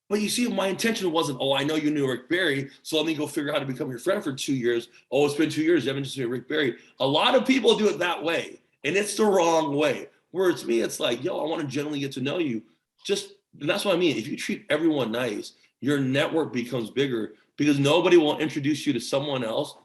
S1: But you see, my intention wasn't, oh, I know you knew Rick Barry, so let me go figure out how to become your friend for 2 years. Oh, it's been 2 years, you haven't just met Rick Barry. A lot of people do it that way, and it's the wrong way. Whereas me, it's like, yo, I want to genuinely get to know you. And that's what I mean. If you treat everyone nice, your network becomes bigger, because nobody will introduce you to someone else,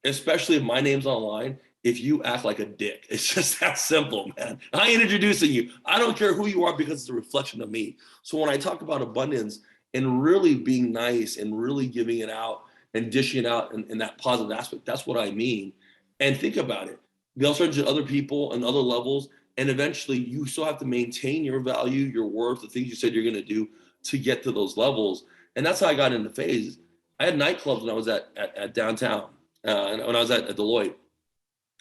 S1: especially if my name's online, if you act like a dick. It's just that simple, man. I ain't introducing you. I don't care who you are, because it's a reflection of me. So when I talk about abundance and really being nice and really giving it out and dishing it out in that positive aspect, that's what I mean. And think about it. They'll start to other people and other levels, and eventually you still have to maintain your value, your worth, the things you said you're going to do to get to those levels. And that's how I got into Faze. I had nightclubs when I was at downtown, and when I was at Deloitte.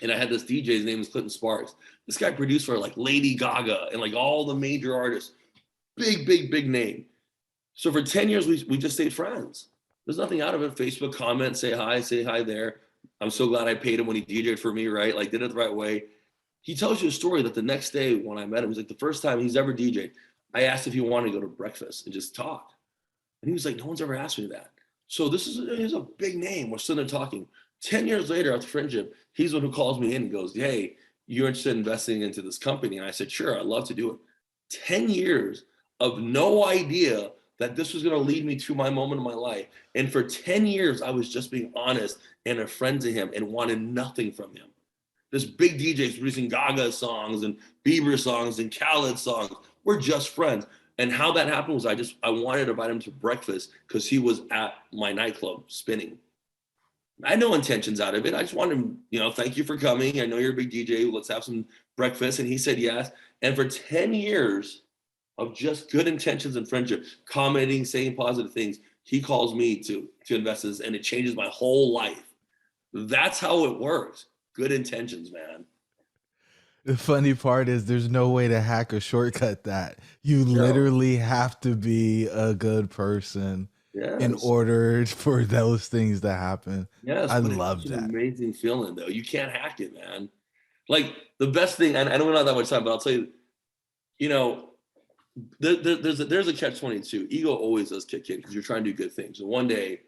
S1: And I had this DJ, his name was Clinton Sparks. This guy produced for like Lady Gaga and like all the major artists. Big name. So for 10 years, we just stayed friends. There's nothing out of it. Facebook comments, say hi there. I'm so glad I paid him when he DJ'd for me, right? Like, did it the right way. He tells you a story that the next day when I met him, he's like, the first time he's ever DJ'd, I asked if he wanted to go to breakfast and just talk. And he was like, no one's ever asked me that. So he's a big name. We're sitting there talking. 10 years later, after friendship, he's the one who calls me in and goes, hey, you're interested in investing into this company? And I said, sure, I'd love to do it. 10 years of no idea that this was going to lead me to my moment of my life. And for 10 years, I was just being honest and a friend to him and wanted nothing from him. This big DJ is producing Gaga songs and Bieber songs and Khaled songs. We're just friends. And how that happened was I wanted to invite him to breakfast because he was at my nightclub spinning. I had no intentions out of it. I just wanted him, thank you for coming. I know you're a big DJ. Let's have some breakfast. And he said yes. And for 10 years of just good intentions and friendship, commenting, saying positive things, he calls me to invest in this, and it changes my whole life. That's how it works. Good intentions, man.
S2: The funny part is there's no way to hack or shortcut that. You literally have to be a good person in order for those things to happen.
S1: Yes,
S2: I love that.
S1: Amazing feeling, though. You can't hack it, man. Like, the best thing, and I don't have that much time, but I'll tell you, there's a catch-22. Ego always does kick in because you're trying to do good things. And one day,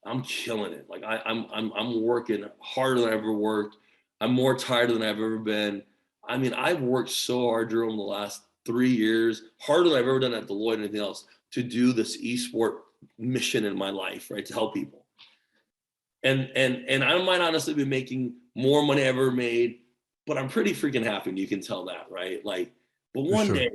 S1: I'm killing it. Like I'm working harder than I've ever worked. I'm more tired than I've ever been. I mean, I've worked so hard, Jerome, the last 3 years, harder than I've ever done at Deloitte and anything else, to do this esport mission in my life, right? To help people. And I might honestly be making more money I ever made, but I'm pretty freaking happy. And you can tell that, right? Like, but one day,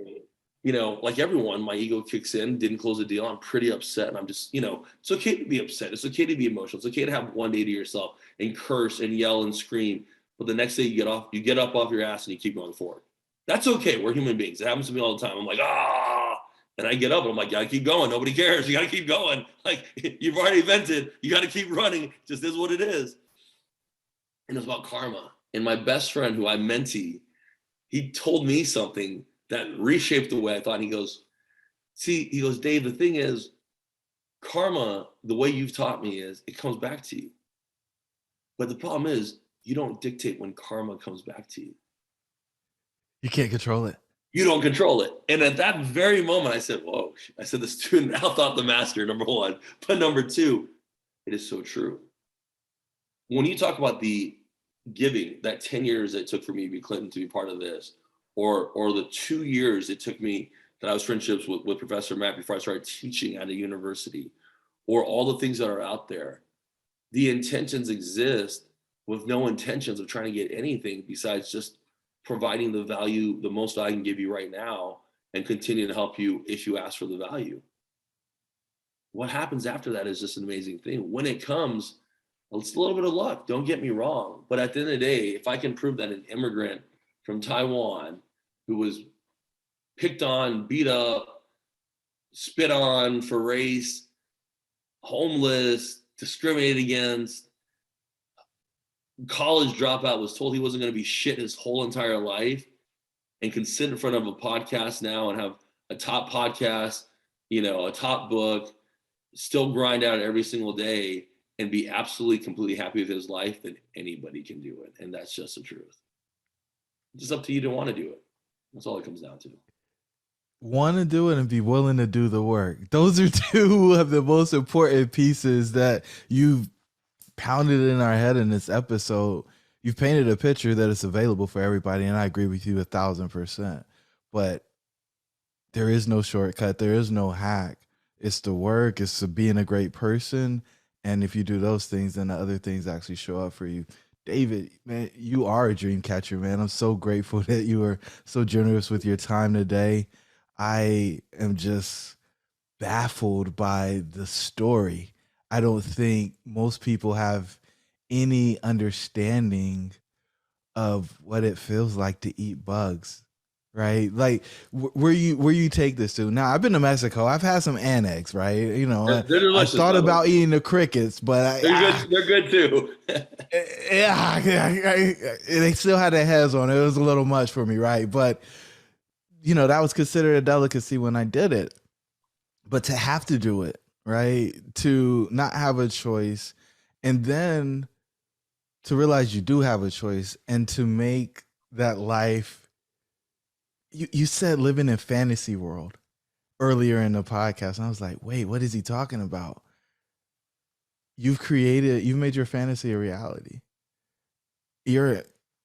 S1: like everyone, my ego kicks in, didn't close the deal. I'm pretty upset. And I'm just, it's okay to be upset. It's okay to be emotional. It's okay to have one day to yourself and curse and yell and scream. But the next day you get up off your ass and you keep going forward. That's okay. We're human beings. It happens to me all the time. I'm like, and I get up and I'm like, gotta keep going. Nobody cares. You gotta keep going. Like, you've already vented. You gotta keep running. It just is what it is. And it's about karma. And my best friend, who I mentee, he told me something that reshaped the way I thought. He goes, Dave, the thing is, karma, the way you've taught me is it comes back to you. But the problem is you don't dictate when karma comes back to you.
S2: You can't control it.
S1: You don't control it. And at that very moment, I said, whoa. I said, the student outhought the master, number one. But number two, it is so true. When you talk about the giving, that 10 years it took for me to be Clinton to be part of this, or the 2 years it took me and I was friendships with Professor Matt before I started teaching at a university, or all the things that are out there. The intentions exist with no intentions of trying to get anything besides just providing the value, the most I can give you right now, and continue to help you if you ask for the value. What happens after that is just an amazing thing. When it comes, it's a little bit of luck, don't get me wrong. But at the end of the day, if I can prove that an immigrant from Taiwan who was picked on, beat up, spit on for race, homeless, discriminated against, college dropout, was told he wasn't going to be shit his whole entire life, and can sit in front of a podcast now and have a top podcast, a top book, still grind out every single day and be absolutely completely happy with his life, then anybody can do it. And that's just the truth. It's just up to you to want to do it. That's all it comes down to.
S2: Want to do it and be willing to do the work. Those are two of the most important pieces that you've pounded in our head in this episode. You've painted a picture that is available for everybody, and I agree with you 1,000%. But there is no shortcut. There is no hack. It's the work. It's being a great person. And if you do those things, then the other things actually show up for you. David, man, you are a dream catcher, man. I'm so grateful that you were so generous with your time today. I am just baffled by the story. I don't think most people have any understanding of what it feels like to eat bugs, right? Like where you take this to. Now, I've been to Mexico. I've had some annex, right? I thought about eating the crickets, but
S1: they're good too.
S2: Yeah, they still had their heads on. It was a little much for me, right? But that was considered a delicacy when I did it. But to have to do it, right? To not have a choice, and then to realize you do have a choice, and to make that life. You said living in fantasy world earlier in the podcast, and I was like, wait, what is he talking about? You've made your fantasy a reality. You're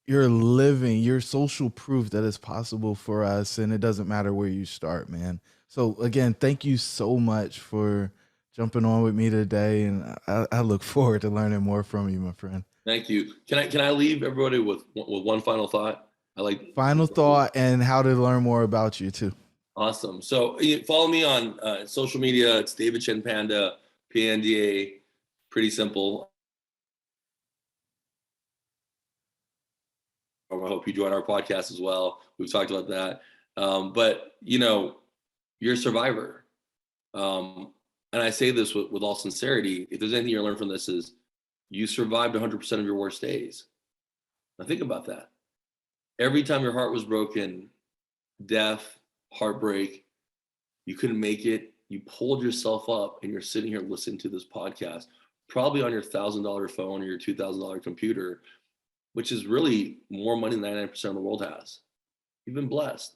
S2: living, you're social proof that it's possible for us, and it doesn't matter where you start, man. So again, thank you so much for jumping on with me today, and I look forward to learning more from you, my friend.
S1: Thank you. Can I leave everybody with one final thought?
S2: Final thought and how to learn more about you too.
S1: Awesome. So follow me on social media. It's David Chen Panda, PNDA. Pretty simple. I hope you join our podcast as well. We've talked about that. But you're a survivor. And I say this with all sincerity. If there's anything you learn from this, is you survived 100% of your worst days. Now think about that. Every time your heart was broken, death, heartbreak, you couldn't make it, you pulled yourself up, and you're sitting here listening to this podcast, probably on your $1,000 phone or your $2,000 computer, which is really more money than 99% of the world has. You've been blessed.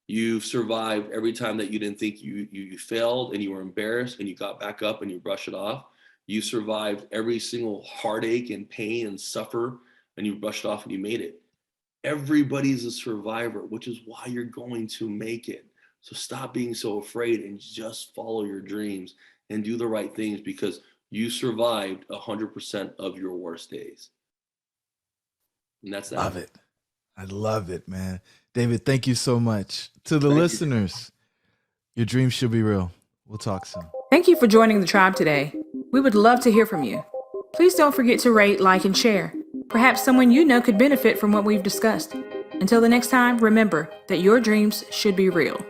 S1: You've survived every time that you didn't think you failed, and you were embarrassed, and you got back up and you brushed it off. You survived every single heartache and pain and suffer, and you brushed it off and you made it. Everybody's a survivor, which is why you're going to make it. So stop being so afraid and just follow your dreams and do the right things, because you survived 100% of your worst days. And that's that.
S2: Love it. I love it, man. David, thank you so much. To the listeners, your dreams should be real. We'll talk soon.
S3: Thank you for joining the tribe today. We would love to hear from you. Please don't forget to rate, like, and share. Perhaps someone you know could benefit from what we've discussed. Until the next time, remember that your dreams should be real.